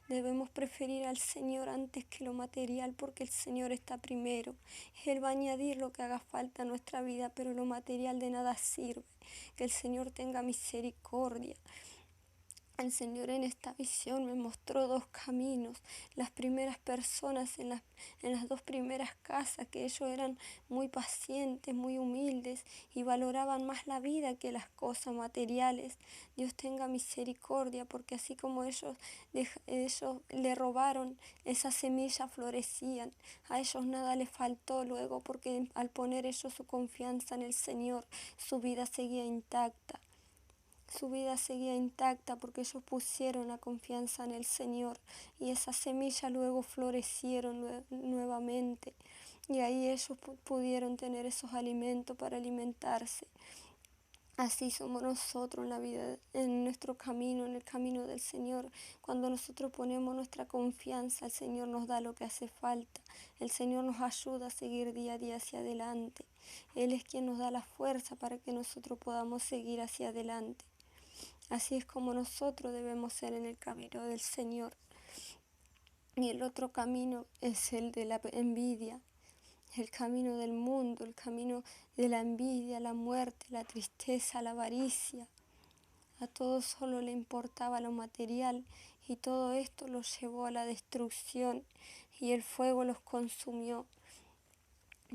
Debemos preferir al Señor antes que lo material, porque el Señor está primero. Él va a añadir lo que haga falta a nuestra vida, pero lo material de nada sirve. Que el Señor tenga misericordia. El Señor en esta visión me mostró dos caminos. Las primeras personas en las dos primeras casas, que ellos eran muy pacientes, muy humildes y valoraban más la vida que las cosas materiales. Dios tenga misericordia, porque así como ellos le robaron, esas semillas florecían. A ellos nada les faltó luego, porque al poner ellos su confianza en el Señor, su vida seguía intacta. Su vida seguía intacta porque ellos pusieron la confianza en el Señor y esas semillas luego florecieron nuevamente y ahí ellos pudieron tener esos alimentos para alimentarse. Así somos nosotros en la vida, en nuestro camino, en el camino del Señor. Cuando nosotros ponemos nuestra confianza, el Señor nos da lo que hace falta. El Señor nos ayuda a seguir día a día hacia adelante. Él es quien nos da la fuerza para que nosotros podamos seguir hacia adelante. Así es como nosotros debemos ser en el camino del Señor. Y el otro camino es el de la envidia, el camino del mundo, el camino de la envidia, la muerte, la tristeza, la avaricia. A todos solo le importaba lo material y todo esto los llevó a la destrucción y el fuego los consumió.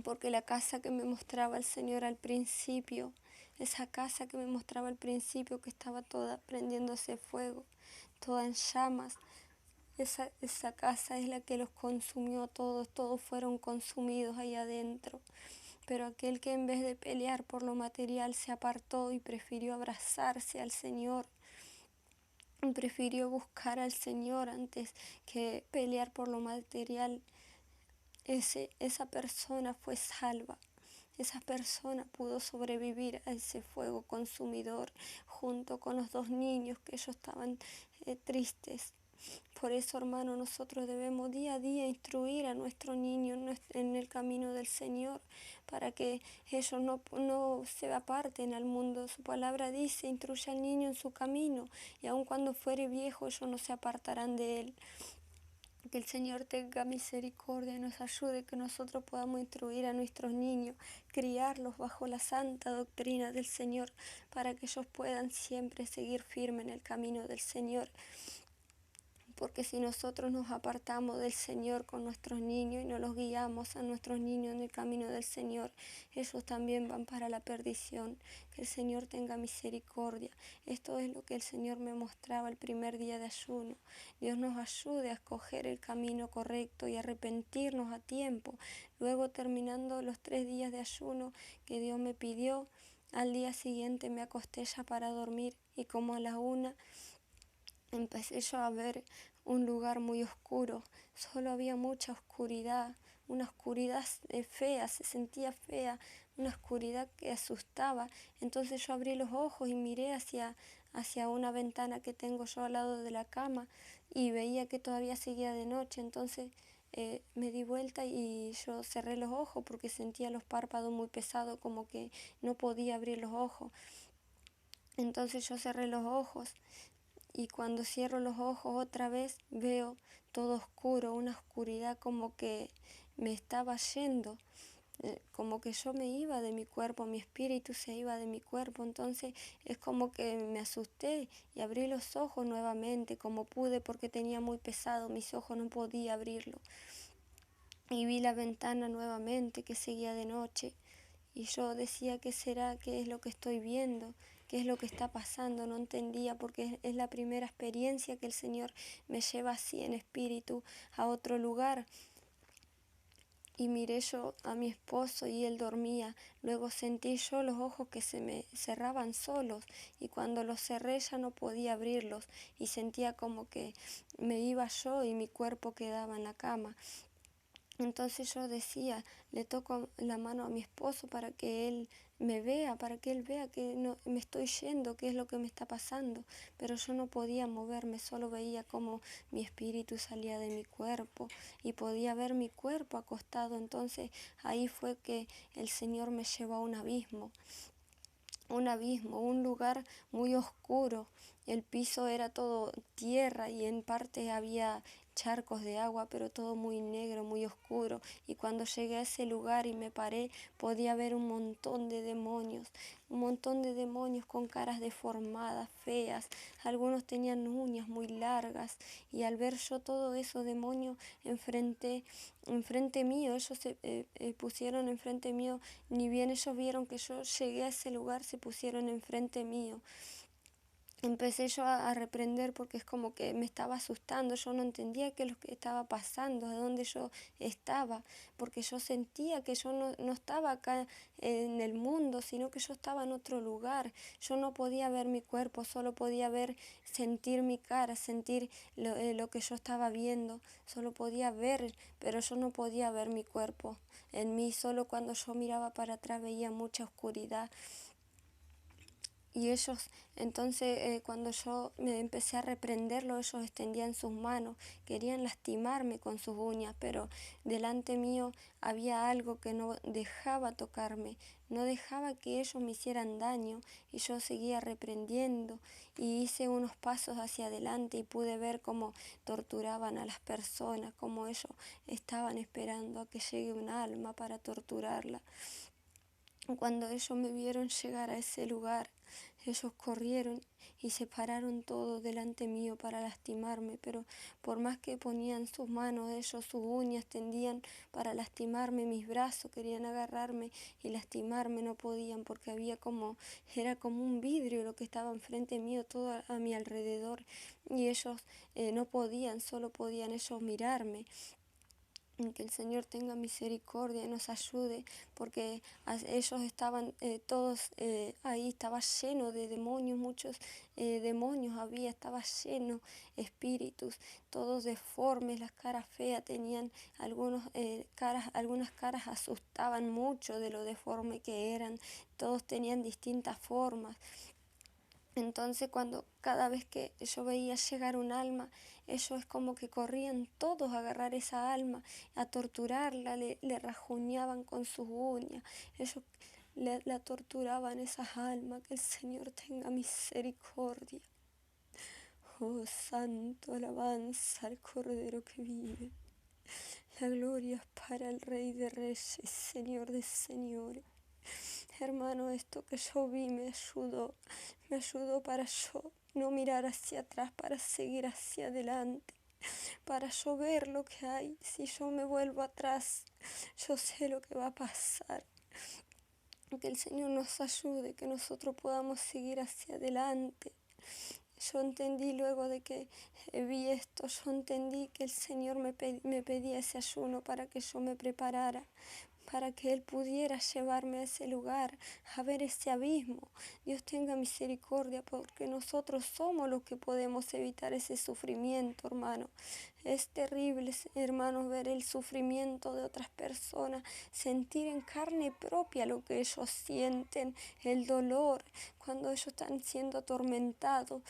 Porque la casa que me mostraba el Señor al principio, esa casa que me mostraba al principio que estaba toda prendiéndose fuego, toda en llamas, esa casa es la que los consumió todos fueron consumidos ahí adentro. Pero aquel que en vez de pelear por lo material se apartó y prefirió abrazarse al Señor, prefirió buscar al Señor antes que pelear por lo material, esa persona fue salva. Esa persona pudo sobrevivir a ese fuego consumidor junto con los 2 niños que ellos estaban tristes. Por eso, hermano, nosotros debemos día a día instruir a nuestro niño en el camino del Señor para que ellos no se aparten al mundo. Su palabra dice, instruye al niño en su camino y aun cuando fuere viejo ellos no se apartarán de él. Que el Señor tenga misericordia y nos ayude, que nosotros podamos instruir a nuestros niños, criarlos bajo la santa doctrina del Señor, para que ellos puedan siempre seguir firmes en el camino del Señor. Porque si nosotros nos apartamos del Señor con nuestros niños y no los guiamos a nuestros niños en el camino del Señor, ellos también van para la perdición. Que el Señor tenga misericordia. Esto es lo que el Señor me mostraba el primer día de ayuno. Dios nos ayude a escoger el camino correcto y arrepentirnos a tiempo. Luego, terminando los 3 días de ayuno que Dios me pidió, al día siguiente me acosté ya para dormir y como a la 1 empecé yo a ver un lugar muy oscuro, solo había mucha oscuridad, una oscuridad fea, se sentía fea, una oscuridad que asustaba. Entonces yo abrí los ojos y miré hacia una ventana que tengo yo al lado de la cama y veía que todavía seguía de noche. Entonces me di vuelta y yo cerré los ojos porque sentía los párpados muy pesados, como que no podía abrir los ojos. Entonces yo cerré los ojos. Y cuando cierro los ojos otra vez veo todo oscuro, una oscuridad como que me estaba yendo, como que yo me iba de mi cuerpo, mi espíritu se iba de mi cuerpo. Entonces es como que me asusté y abrí los ojos nuevamente como pude porque tenía muy pesado, mis ojos no podía abrirlo. Y vi la ventana nuevamente que seguía de noche. Y yo decía, ¿qué será? ¿Qué es lo que estoy viendo? ¿Qué es lo que está pasando? No entendía porque es la primera experiencia que el Señor me lleva así en espíritu a otro lugar. Y miré yo a mi esposo y él dormía. Luego sentí yo los ojos que se me cerraban solos y cuando los cerré ya no podía abrirlos y sentía como que me iba yo y mi cuerpo quedaba en la cama. Entonces yo decía, le toco la mano a mi esposo para que él me vea, para que él vea que no, me estoy yendo, qué es lo que me está pasando. Pero yo no podía moverme, solo veía cómo mi espíritu salía de mi cuerpo y podía ver mi cuerpo acostado. Entonces ahí fue que el Señor me llevó a un abismo, un lugar muy oscuro. El piso era todo tierra y en parte había charcos de agua, pero todo muy negro, muy oscuro. Y cuando llegué a ese lugar y me paré, podía ver un montón de demonios con caras deformadas, feas. Algunos tenían uñas muy largas y al ver yo todos esos demonios enfrente mío, ellos se pusieron enfrente mío, ni bien ellos vieron que yo llegué a ese lugar, se pusieron enfrente mío. Empecé yo a reprender porque es como que me estaba asustando, yo no entendía qué es lo que estaba pasando, a dónde yo estaba, porque yo sentía que yo no estaba acá en el mundo, sino que yo estaba en otro lugar. Yo no podía ver mi cuerpo, solo podía sentir mi cara, sentir lo que yo estaba viendo, solo podía ver, pero yo no podía ver mi cuerpo en mí, solo cuando yo miraba para atrás veía mucha oscuridad. Y ellos, entonces cuando yo me empecé a reprenderlo, ellos extendían sus manos, querían lastimarme con sus uñas, pero delante mío había algo que no dejaba tocarme, no dejaba que ellos me hicieran daño y yo seguía reprendiendo y hice unos pasos hacia adelante y pude ver cómo torturaban a las personas, cómo ellos estaban esperando a que llegue un alma para torturarla. Cuando ellos me vieron llegar a ese lugar, ellos corrieron y se pararon todos delante mío para lastimarme, pero por más que ponían sus manos, ellos sus uñas tendían para lastimarme, mis brazos querían agarrarme y lastimarme, no podían porque era como un vidrio lo que estaba enfrente mío, todo a mi alrededor, y ellos no podían, solo podían ellos mirarme. Que el Señor tenga misericordia y nos ayude, porque ellos estaban todos ahí, estaba lleno de demonios, muchos demonios había, estaba lleno espíritus, todos deformes, las caras feas, tenían algunas caras asustaban mucho de lo deforme que eran, todos tenían distintas formas. Entonces cada vez que yo veía llegar un alma, ellos es como que corrían todos a agarrar esa alma, a torturarla, le rajuñaban con sus uñas, ellos la torturaban esas almas, que el Señor tenga misericordia. Oh santo, alabanza al Cordero que vive. La gloria es para el Rey de Reyes, Señor de Señores. Hermano, esto que yo vi me ayudó para yo no mirar hacia atrás, para seguir hacia adelante, para yo ver lo que hay. Si yo me vuelvo atrás, yo sé lo que va a pasar. Que el Señor nos ayude, que nosotros podamos seguir hacia adelante. Yo entendí luego de que vi esto, yo entendí que el Señor me pedía ese ayuno para que yo me preparara, para que Él pudiera llevarme a ese lugar, a ver ese abismo. Dios tenga misericordia, porque nosotros somos los que podemos evitar ese sufrimiento, hermano. Es terrible, hermanos, ver el sufrimiento de otras personas, sentir en carne propia lo que ellos sienten, el dolor, cuando ellos están siendo atormentados.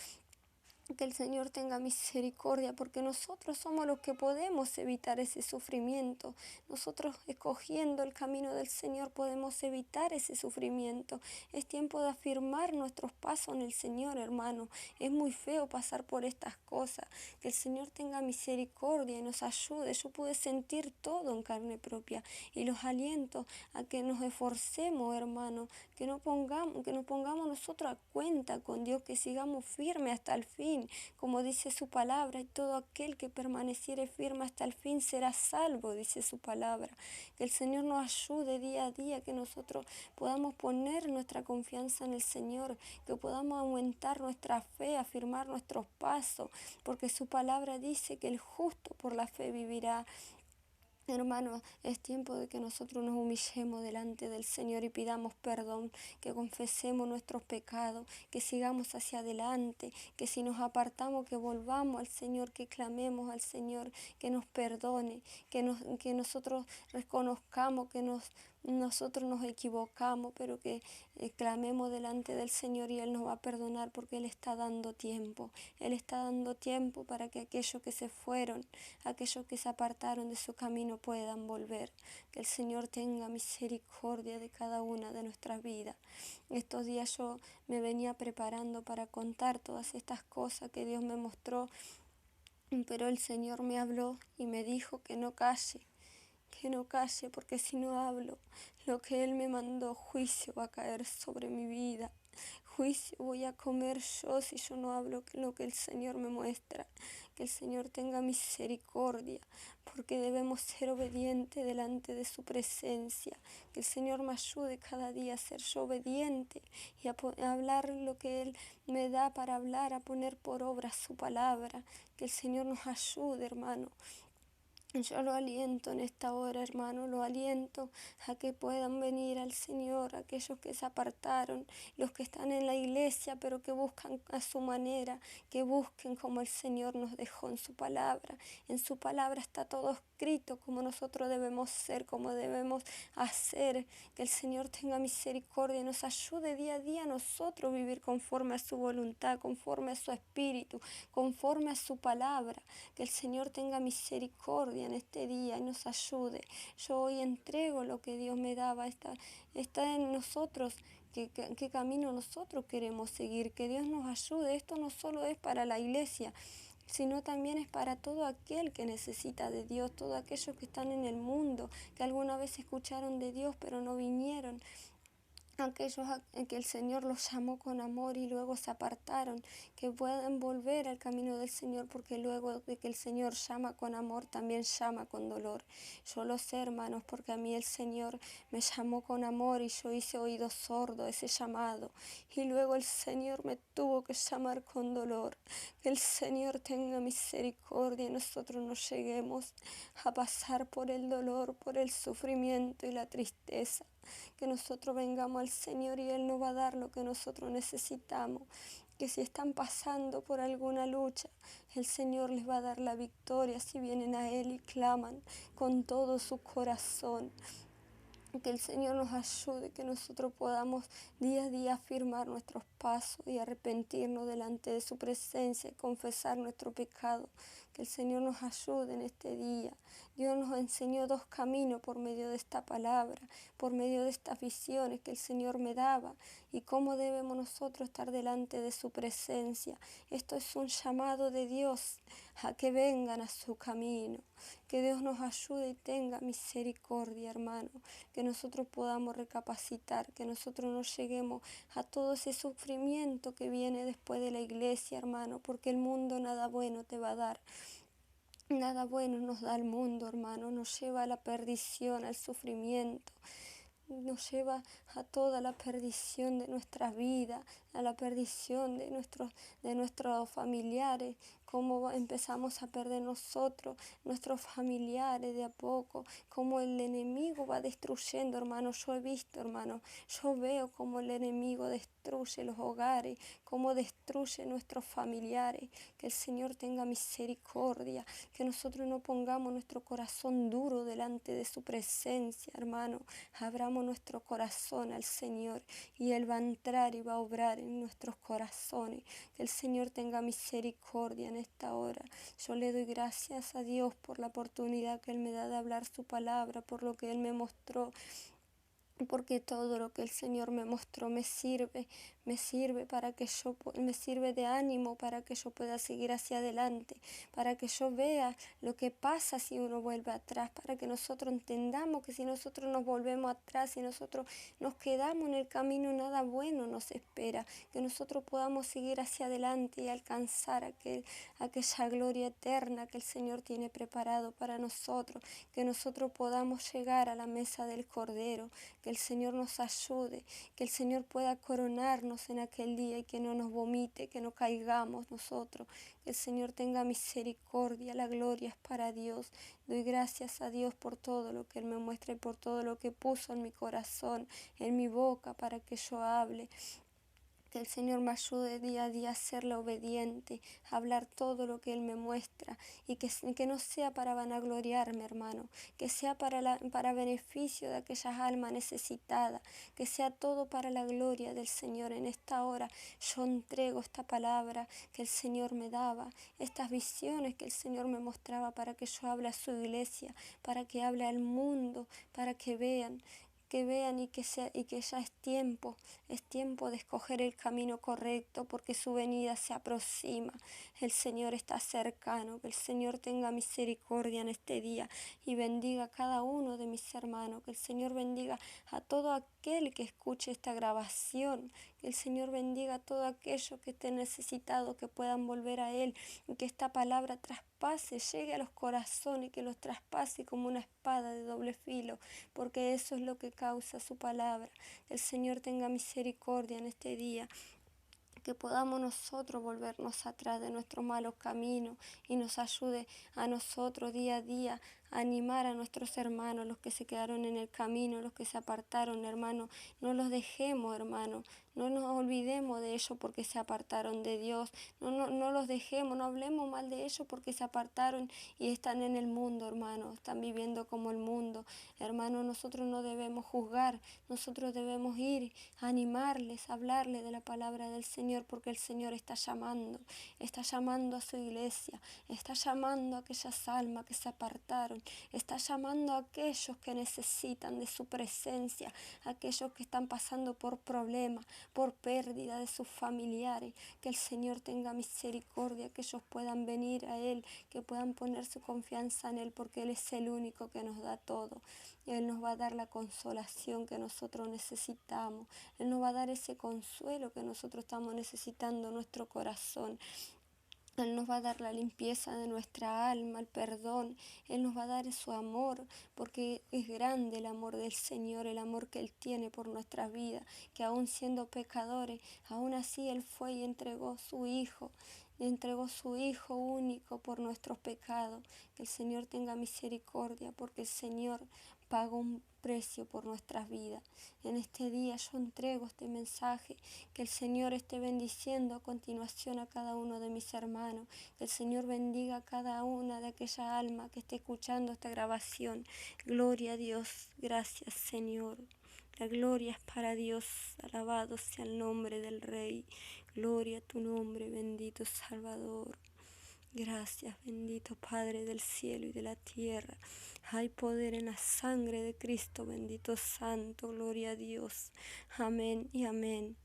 Que el Señor tenga misericordia, porque nosotros somos los que podemos evitar ese sufrimiento. Nosotros, escogiendo el camino del Señor, podemos evitar ese sufrimiento. Es tiempo de afirmar nuestros pasos en el Señor, hermano. Es muy feo pasar por estas cosas. Que el Señor tenga misericordia y nos ayude. Yo pude sentir todo en carne propia y los aliento a que nos esforcemos, hermano, que nos pongamos nosotros a cuenta con Dios, que sigamos firmes hasta el fin, como dice su palabra, y todo aquel que permaneciere firme hasta el fin será salvo, dice su palabra. Que el Señor nos ayude día a día, que nosotros podamos poner nuestra confianza en el Señor, que podamos aumentar nuestra fe, afirmar nuestros pasos, porque su palabra dice que el justo por la fe vivirá. Hermanos, es tiempo de que nosotros nos humillemos delante del Señor y pidamos perdón, que confesemos nuestros pecados, que sigamos hacia adelante, que si nos apartamos, que volvamos al Señor, que clamemos al Señor, que nos perdone, que nosotros reconozcamos que nosotros nos equivocamos, pero que clamemos delante del Señor y Él nos va a perdonar, porque Él está dando tiempo. Él está dando tiempo para que aquellos que se fueron, aquellos que se apartaron de su camino puedan volver. Que el Señor tenga misericordia de cada una de nuestras vidas. Estos días yo me venía preparando para contar todas estas cosas que Dios me mostró, pero el Señor me habló y me dijo que no calle, porque si no hablo, lo que Él me mandó, juicio va a caer sobre mi vida. Juicio voy a comer yo si yo no hablo lo que el Señor me muestra. Que el Señor tenga misericordia, porque debemos ser obedientes delante de su presencia. Que el Señor me ayude cada día a ser yo obediente y a hablar lo que Él me da para hablar, a poner por obra su palabra. Que el Señor nos ayude, hermano. Yo lo aliento en esta hora, hermano, lo aliento a que puedan venir al Señor, aquellos que se apartaron, los que están en la iglesia, pero que buscan a su manera, que busquen como el Señor nos dejó en su palabra. En su palabra está todo escrito, como nosotros debemos ser, como debemos hacer. Que el Señor tenga misericordia y nos ayude día a día a nosotros vivir conforme a su voluntad, conforme a su espíritu, conforme a su palabra. Que el Señor tenga misericordia en este día y nos ayude. Yo hoy entrego lo que Dios me daba, está en nosotros, qué camino nosotros queremos seguir, que Dios nos ayude. Esto no solo es para la iglesia, sino también es para todo aquel que necesita de Dios, todos aquellos que están en el mundo, que alguna vez escucharon de Dios pero no vinieron aquellos que el Señor los llamó con amor y luego se apartaron, que puedan volver al camino del Señor, porque luego de que el Señor llama con amor, también llama con dolor. Yo lo sé, hermanos, porque a mí el Señor me llamó con amor y yo hice oído sordo a ese llamado, y luego el Señor me tuvo que llamar con dolor. Que el Señor tenga misericordia y nosotros no lleguemos a pasar por el dolor, por el sufrimiento y la tristeza. Que nosotros vengamos al Señor y Él nos va a dar lo que nosotros necesitamos. Que si están pasando por alguna lucha, el Señor les va a dar la victoria si vienen a Él y claman con todo su corazón. Que el Señor nos ayude, que nosotros podamos día a día afirmar nuestros pasos y arrepentirnos delante de su presencia y confesar nuestro pecado. Que el Señor nos ayude en este día. Dios nos enseñó dos caminos por medio de esta palabra, por medio de estas visiones que el Señor me daba, y cómo debemos nosotros estar delante de su presencia. Esto es un llamado de Dios a que vengan a su camino. Que Dios nos ayude y tenga misericordia, hermano. Que nosotros podamos recapacitar, que nosotros no lleguemos a todo ese sufrimiento que viene después de la iglesia, hermano, porque el mundo nada bueno te va a dar. Nada bueno nos da el mundo, hermano, nos lleva a la perdición, al sufrimiento. Nos lleva a toda la perdición de nuestra vida, a la perdición de nuestros familiares, cómo empezamos a perder nosotros, nuestros familiares de a poco, cómo el enemigo va destruyendo, hermano. Yo he visto, hermano, yo veo cómo el enemigo destruye los hogares, cómo destruye nuestros familiares. Que el Señor tenga misericordia, que nosotros no pongamos nuestro corazón duro delante de su presencia, hermano. Abramos nuestro corazón al Señor y Él va a entrar y va a obrar en nuestros corazones. Que el Señor tenga misericordia en esta hora. Yo le doy gracias a Dios por la oportunidad que Él me da de hablar su palabra, por lo que Él me mostró, porque todo lo que el Señor me mostró me sirve para que me sirve de ánimo para que yo pueda seguir hacia adelante, para que yo vea lo que pasa si uno vuelve atrás, para que nosotros entendamos que si nosotros nos volvemos atrás y nosotros nos quedamos en el camino, nada bueno nos espera, que nosotros podamos seguir hacia adelante y alcanzar aquella gloria eterna que el Señor tiene preparado para nosotros, que nosotros podamos llegar a la mesa del Cordero. Que el Señor nos ayude, que el Señor pueda coronarnos en aquel día y que no nos vomite, que no caigamos nosotros. Que el Señor tenga misericordia, la gloria es para Dios. Doy gracias a Dios por todo lo que Él me muestra y por todo lo que puso en mi corazón, en mi boca, para que yo hable. Que el Señor me ayude día a día a serle obediente, a hablar todo lo que Él me muestra y que no sea para vanagloriarme, hermano, que sea para beneficio de aquellas almas necesitadas, que sea todo para la gloria del Señor. En esta hora yo entrego esta palabra que el Señor me daba, estas visiones que el Señor me mostraba para que yo hable a su iglesia, para que hable al mundo, para que vean y que ya es tiempo de escoger el camino correcto, porque su venida se aproxima. El Señor está cercano. Que el Señor tenga misericordia en este día y bendiga a cada uno de mis hermanos. Que el Señor bendiga a todo aquel que escuche esta grabación. Que el Señor bendiga a todo aquello que esté necesitado, que puedan volver a Él y que esta palabra traspase, llegue a los corazones, que los traspase como una espada de doble filo, porque eso es lo que causa su palabra. El Señor tenga misericordia en este día, que podamos nosotros volvernos atrás de nuestros malos caminos y nos ayude a nosotros día a día a animar a nuestros hermanos, los que se quedaron en el camino, los que se apartaron, hermano. No los dejemos, hermano. No nos olvidemos de ellos porque se apartaron de Dios. No los dejemos, no hablemos mal de ellos porque se apartaron y están en el mundo, hermano. Están viviendo como el mundo. Hermano, nosotros no debemos juzgar. Nosotros debemos ir a animarles, a hablarles de la palabra del Señor, porque el Señor está llamando a su iglesia, está llamando a aquellas almas que se apartaron, Está llamando a aquellos que necesitan de su presencia, a aquellos que están pasando por problemas, por pérdida de sus familiares. Que el Señor tenga misericordia, que ellos puedan venir a Él, que puedan poner su confianza en Él, porque Él es el único que nos da todo. Él nos va a dar la consolación que nosotros necesitamos. Él nos va a dar ese consuelo que nosotros estamos necesitando en nuestro corazón. Él nos va a dar la limpieza de nuestra alma, el perdón. Él nos va a dar su amor, porque es grande el amor del Señor, el amor que Él tiene por nuestras vidas, que aún siendo pecadores, aún así Él fue y entregó su Hijo único por nuestros pecados. Que el Señor tenga misericordia, porque el Señor pagó un precio por nuestras vidas. En este día yo entrego este mensaje, que el Señor esté bendiciendo a continuación a cada uno de mis hermanos, que el Señor bendiga a cada una de aquella alma que esté escuchando esta grabación. Gloria a Dios, gracias Señor. La gloria es para Dios, alabado sea el nombre del Rey. Gloria a tu nombre, bendito Salvador. Gracias, bendito Padre del cielo y de la tierra. Hay poder en la sangre de Cristo, bendito Santo, gloria a Dios. Amén y amén.